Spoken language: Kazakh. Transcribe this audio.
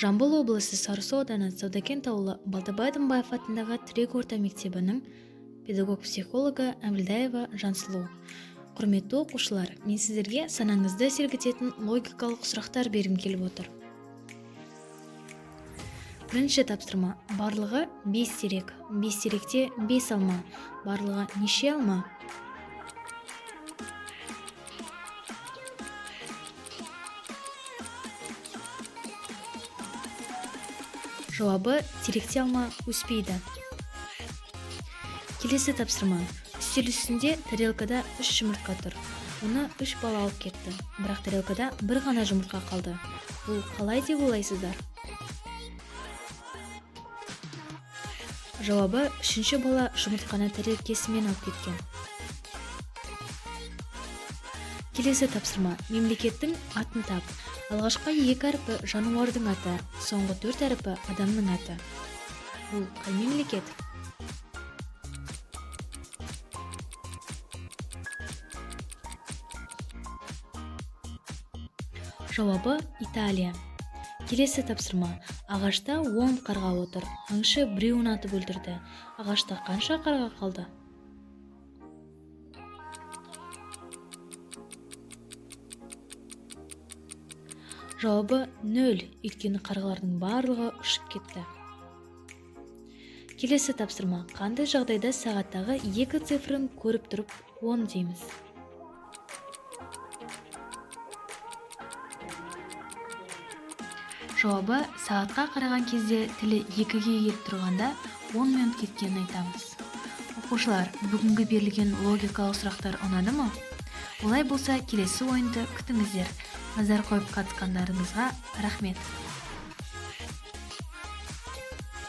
Жамбыл облысы Сарысу ауданы Саудакент ауылы Балтабай Дымбаев атындағы Тірек орта мектебінің педагог-психологы Әбілдаева Жансұлу. Құрметті оқушылар, мен сіздерге санаңызды сергітетін логикалық сұрақтар бергім келіп отыр. Бірінші тапсырма. Барлығы 5 терек. 5 теректе 5 алма. Барлығы неше алма? Жауабы: теректе алма өспейді. Келесі тапсырма. Үстел үстінде тарелкада 3 жұмыртқа тұр. Оны 3 бала алып кетті. Бірақ тарелкада бір ғана жұмыртқа қалды. Бұл қалай деп ойлайсыздар? Жауабы: 3-ші бала жұмыртқаны тарелкесімен алып кеткен. Келесі тапсырма. Мемлекеттің атын тап. Алғашқы 2 әріпі жануардың аты, соңғы 4 әріпі адамның аты. Бұл қай мемлекет? Жауабы: Италия. Келесі тапсырма. Ағашта 10 қарға отыр. Аңшы біреуін атып өлтірді. Ағашта қанша қарға қалды? Жауабы: 0, өйткені қарғалардың барлығы ұшып кетті. Келесі тапсырма. Қандай жағдайда сағаттағы 2 цифрын көріп тұрып 10 дейміз? Жауабы: сағатқа қараған кезде тілі 2-ге келіп тұрғанда 10 минут кеткенін айтамыз. Оқушылар, бүгінгі берілген логикалық сұрақтар ұнады ма? Олай болса, келесі ойынды күтіңіздер. Назар қойып қатысқандарыңызға рахмет.